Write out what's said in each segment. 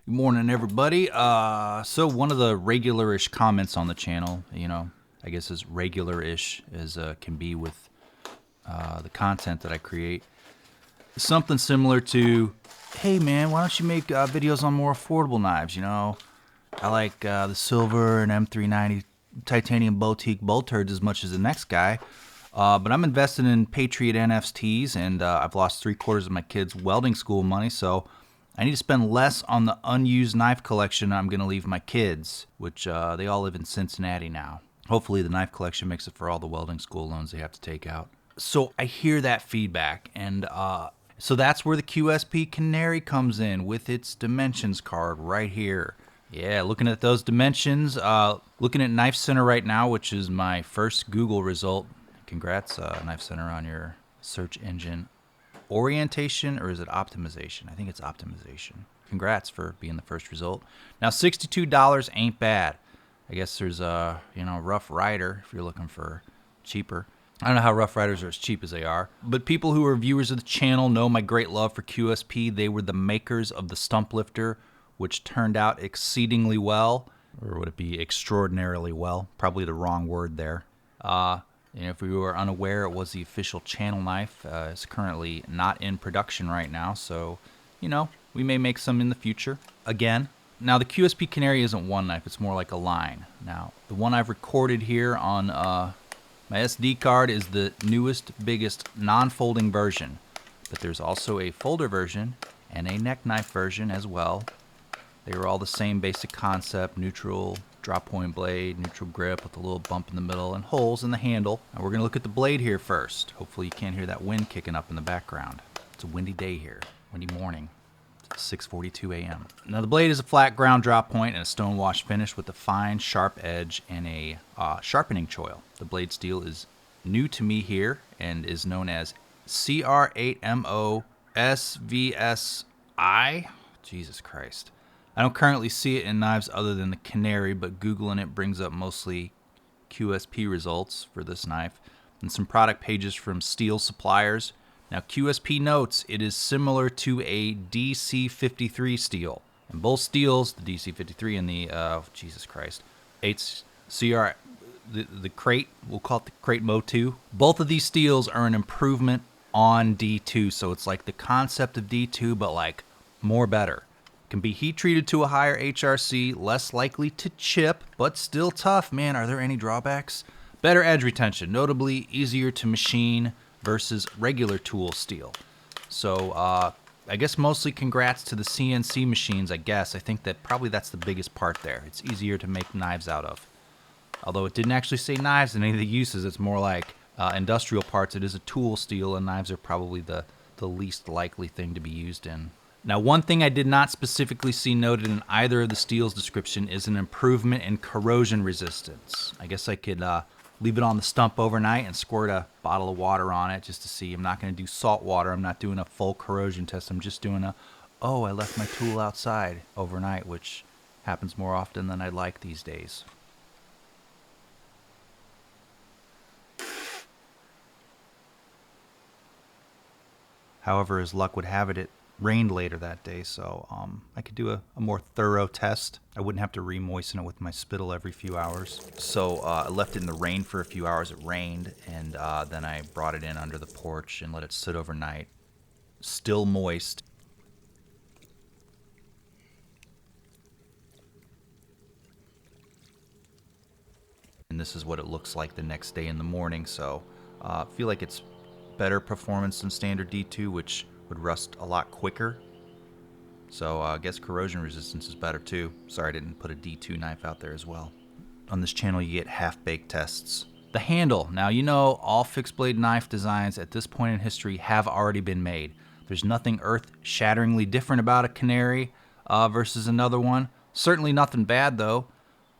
Good morning, everybody. So one of the regular-ish comments on the channel, I guess as regular-ish as can be with the content that I create, is something similar to, hey man, why don't you make videos on more affordable knives? I like the silver and M390 titanium boutique bolt turds as much as the next guy, but I'm invested in Patriot NFTs, and I've lost 3/4 of my kids' welding school money, so I need to spend less on the unused knife collection I'm going to leave my kids, which they all live in Cincinnati now. Hopefully the knife collection makes it for all the welding school loans they have to take out. So I hear that feedback, and so that's where the QSP Canary comes in with its dimensions card right here. Yeah, looking at those dimensions, looking at Knife Center right now, which is my first Google result. Congrats, Knife Center, on your search engine orientation, or is it optimization? I think it's optimization. Congrats for being the first result. Now $62 ain't bad. I guess there's a Rough Rider if you're looking for cheaper. I don't know how Rough Riders are as cheap as they are, but people who are viewers of the channel know my great love for QSP. They were the makers of the stump lifter, which turned out exceedingly well, or would it be extraordinarily well? Probably the wrong word there. If you are unaware, it was the official channel knife. It's currently not in production right now, so, we may make some in the future again. Now, the QSP Canary isn't one knife. It's more like a line. Now, the one I've recorded here on my SD card is the newest, biggest non-folding version. But there's also a folder version and a neck knife version as well. They were all the same basic concept: neutral drop point blade, neutral grip with a little bump in the middle and holes in the handle. Now we're going to look at the blade here first. Hopefully you can't hear that wind kicking up in the background. It's a windy day here, windy morning. It's 6:42 a.m. Now the blade is a flat ground drop point and a stone wash finish with a fine sharp edge and a sharpening choil. The blade steel is new to me here and is known as Cr8Mo2VSi. Jesus Christ. I don't currently see it in knives other than the Canary, but Googling it brings up mostly QSP results for this knife and some product pages from steel suppliers. Now, QSP notes it is similar to a DC53 steel. And both steels, the DC53 and the, Jesus Christ, the crate, we'll call it the Cr8Mo2. Both of these steels are an improvement on D2, so it's like the concept of D2, but like more better. Can be heat treated to a higher HRC, less likely to chip, but still tough. Man, are there any drawbacks? Better edge retention, notably easier to machine versus regular tool steel. So I guess mostly congrats to the CNC machines, I guess. I think that probably that's the biggest part there. It's easier to make knives out of. Although it didn't actually say knives in any of the uses, it's more like industrial parts. It is a tool steel, and knives are probably the least likely thing to be used in. Now, one thing I did not specifically see noted in either of the steel's description is an improvement in corrosion resistance. I guess I could leave it on the stump overnight and squirt a bottle of water on it just to see. I'm not going to do salt water. I'm not doing a full corrosion test. I'm just doing I left my tool outside overnight, which happens more often than I'd like these days. However, as luck would have it, it rained later that day, so I could do a more thorough test. I wouldn't have to re-moisten it with my spittle every few hours. So I left it in the rain for a few hours. It rained, and then I brought it in under the porch and let it sit overnight, still moist. And this is what it looks like the next day in the morning, so I feel like it's better performance than standard D2, which would rust a lot quicker. So I guess corrosion resistance is better too. Sorry I didn't put a D2 knife out there as well. On this channel you get half-baked tests. The handle. Now all fixed blade knife designs at this point in history have already been made. There's nothing earth-shatteringly different about a Canary versus another one. Certainly nothing bad though.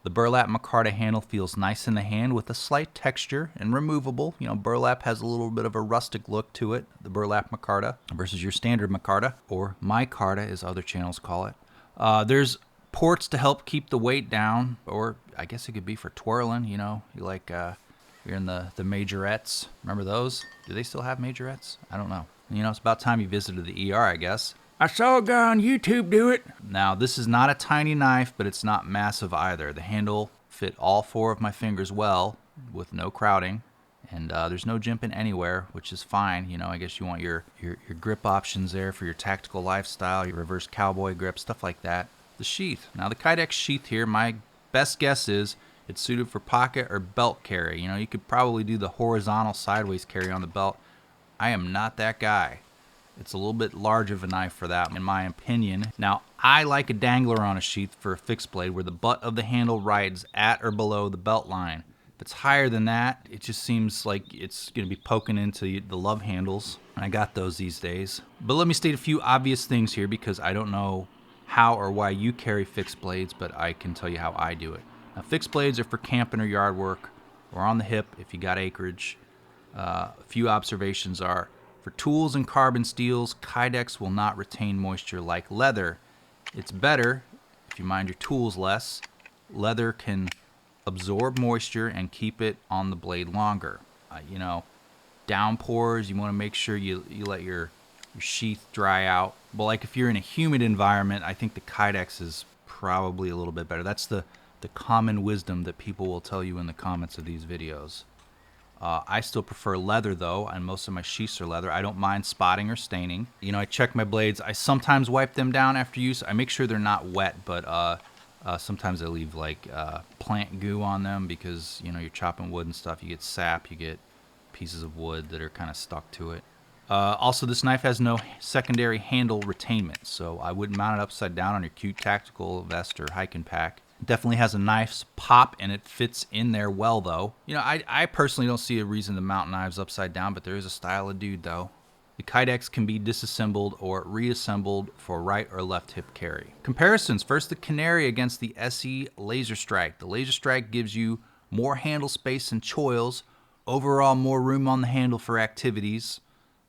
The burlap micarta handle feels nice in the hand with a slight texture and removable. Burlap has a little bit of a rustic look to it, the burlap micarta, versus your standard micarta, or micarta as other channels call it. There's ports to help keep the weight down, or I guess it could be for twirling, you're in the majorettes. Remember those? Do they still have majorettes? I don't know. It's about time you visited the ER, I guess. I saw a guy on YouTube do it. Now, this is not a tiny knife, but it's not massive either. The handle fit all 4 of my fingers well with no crowding. And there's no jimping anywhere, which is fine. You know, I guess you want your grip options there for your tactical lifestyle, your reverse cowboy grip, stuff like that. The sheath. Now, the Kydex sheath here, my best guess is it's suited for pocket or belt carry. You know, you could probably do the horizontal sideways carry on the belt. I am not that guy. It's a little bit large of a knife for that, in my opinion. Now, I like a dangler on a sheath for a fixed blade where the butt of the handle rides at or below the belt line. If it's higher than that, it just seems like it's going to be poking into the love handles. I got those these days. But let me state a few obvious things here because I don't know how or why you carry fixed blades, but I can tell you how I do it. Now, fixed blades are for camping or yard work or on the hip if you got acreage. A few observations are, for tools and carbon steels, Kydex will not retain moisture like leather. It's better if you mind your tools less. Leather can absorb moisture and keep it on the blade longer. You know, downpours, you want to make sure you let your sheath dry out. But like if you're in a humid environment, I think the Kydex is probably a little bit better. That's the common wisdom that people will tell you in the comments of these videos. I still prefer leather though, and most of my sheaths are leather. I don't mind spotting or staining. You know, I check my blades. I sometimes wipe them down after use. I make sure they're not wet, but sometimes I leave like plant goo on them because, you know, you're chopping wood and stuff. You get sap, you get pieces of wood that are kind of stuck to it. Also, this knife has no secondary handle retainment, so I wouldn't mount it upside down on your cute tactical vest or hiking pack. It definitely has a knife's pop, and it fits in there well, though. You know, I personally don't see a reason to mount knives upside down, but there is a style of dude, though. The Kydex can be disassembled or reassembled for right or left hip carry. Comparisons. First, the Canary against the SE Laser Strike. The Laser Strike gives you more handle space and choils, overall more room on the handle for activities.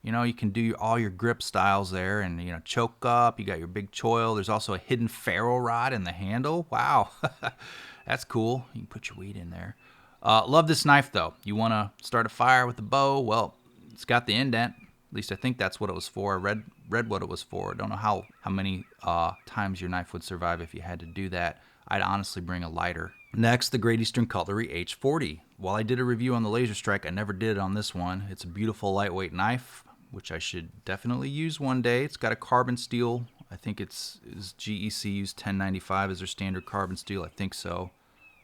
You know, you can do all your grip styles there and, you know, choke up. You got your big choil. There's also a hidden ferro rod in the handle. Wow. That's cool. You can put your weed in there. Love this knife, though. You want to start a fire with a bow? Well, it's got the indent. At least I think that's what it was for. I read what it was for. I don't know how many times your knife would survive if you had to do that. I'd honestly bring a lighter. Next, the Great Eastern Cutlery H40. While I did a review on the Laser Strike, I never did it on this one. It's a beautiful lightweight knife, which I should definitely use one day. It's got a carbon steel. I think it's GEC used 1095 as their standard carbon steel. I think so.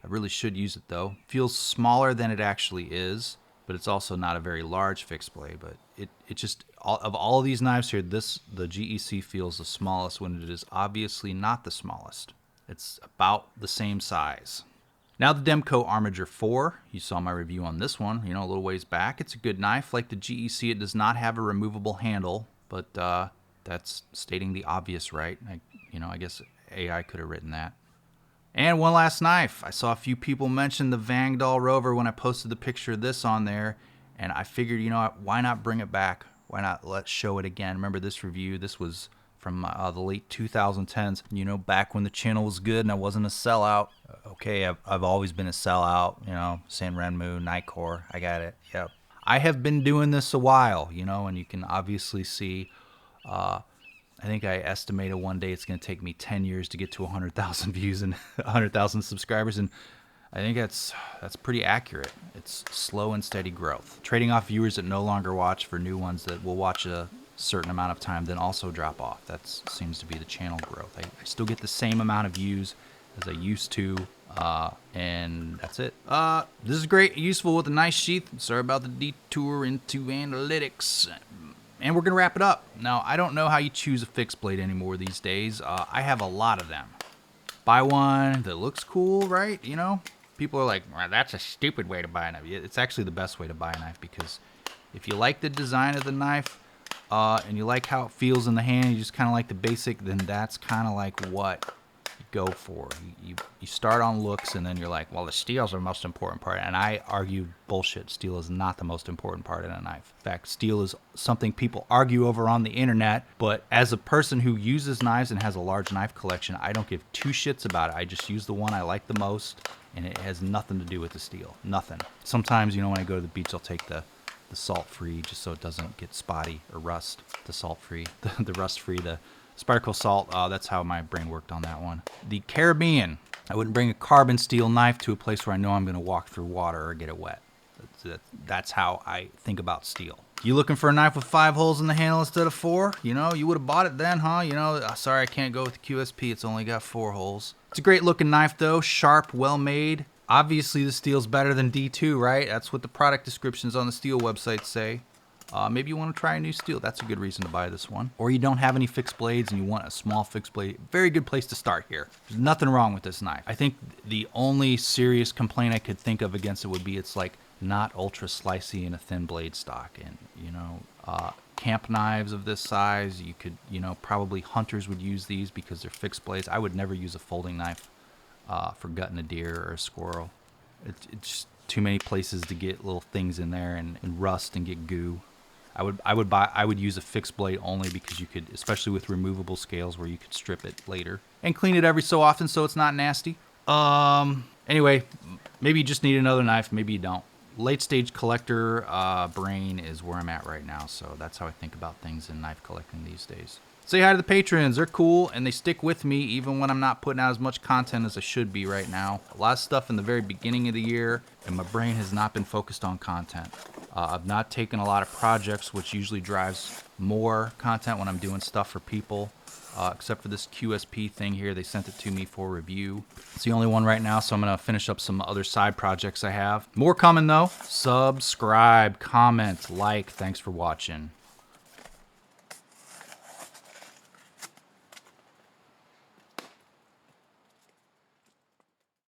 I really should use it though. Feels smaller than it actually is, but it's also not a very large fixed blade. But it just, of all of these knives here, the GEC feels the smallest when it is obviously not the smallest. It's about the same size. Now the Demco Armiger 4, you saw my review on this one, you know, a little ways back. It's a good knife. Like the GEC, it does not have a removable handle, but that's stating the obvious, right? I guess AI could have written that. And one last knife. I saw a few people mention the Vangdal Rover when I posted the picture of this on there, and I figured, you know, why not bring it back? Why not let's show it again? Remember this review? This was from the late 2010s, you know, back when the channel was good and I wasn't a sellout. Okay, I've always been a sellout, you know, San Renmu, Nightcore, I got it, yep. I have been doing this a while, you know, and you can obviously see, I think I estimated one day it's going to take me 10 years to get to 100,000 views and 100,000 subscribers, and I think that's pretty accurate. It's slow and steady growth. Trading off viewers that no longer watch for new ones that will watch a certain amount of time, then also drop off. That seems to be the channel growth. I still get the same amount of views as I used to, and that's it. This is great, useful with a nice sheath. Sorry about the detour into analytics. And we're going to wrap it up. Now, I don't know how you choose a fixed blade anymore these days. I have a lot of them. Buy one that looks cool, right? You know, people are like, well, that's a stupid way to buy a knife. It's actually the best way to buy a knife, because if you like the design of the knife, and you like how it feels in the hand, you just kind of like the basic, then that's kind of like what you go for. You start on looks, and then you're like, well, the steel's the most important part. And I argue bullshit. Steel is not the most important part in a knife. In fact, steel is something people argue over on the internet, but as a person who uses knives and has a large knife collection, I don't give two shits about it. I just use the one I like the most, and it has nothing to do with the steel. Nothing. Sometimes, you know, when I go to the beach, I'll take the salt-free just so it doesn't get spotty or rust. The salt-free, the rust-free, the Spiracle salt, that's how my brain worked on that one. The Caribbean. I wouldn't bring a carbon steel knife to a place where I know I'm going to walk through water or get it wet. That's how I think about steel. You looking for a knife with 5 holes in the handle instead of 4? You know, you would have bought it then, huh? You know, sorry, I can't go with the QSP. It's only got 4 holes. It's a great looking knife though, sharp, well made. Obviously the steel's better than D2, right? That's what the product descriptions on the steel website say. Maybe you want to try a new steel. That's a good reason to buy this one. Or you don't have any fixed blades and you want a small fixed blade. Very good place to start here. There's nothing wrong with this knife. I think the only serious complaint I could think of against it would be it's like not ultra slicey and a thin blade stock. And, you know, camp knives of this size, you could, you know, probably hunters would use these because they're fixed blades. I would never use a folding knife for gutting a deer or a squirrel. It's just too many places to get little things in there and rust and get goo. I would use a fixed blade only because you could, especially with removable scales where you could strip it later and clean it every so often so it's not nasty. Anyway, maybe you just need another knife, maybe you don't. Late stage collector brain is where I'm at right now, so that's how I think about things in knife collecting these days. Say hi to the patrons. They're cool and they stick with me even when I'm not putting out as much content as I should be right now. A lot of stuff in the very beginning of the year and my brain has not been focused on content. I've not taken a lot of projects, which usually drives more content when I'm doing stuff for people, except for this QSP thing here. They sent it to me for review. It's the only one right now, so I'm going to finish up some other side projects I have. More coming though. Subscribe, comment, like. Thanks for watching.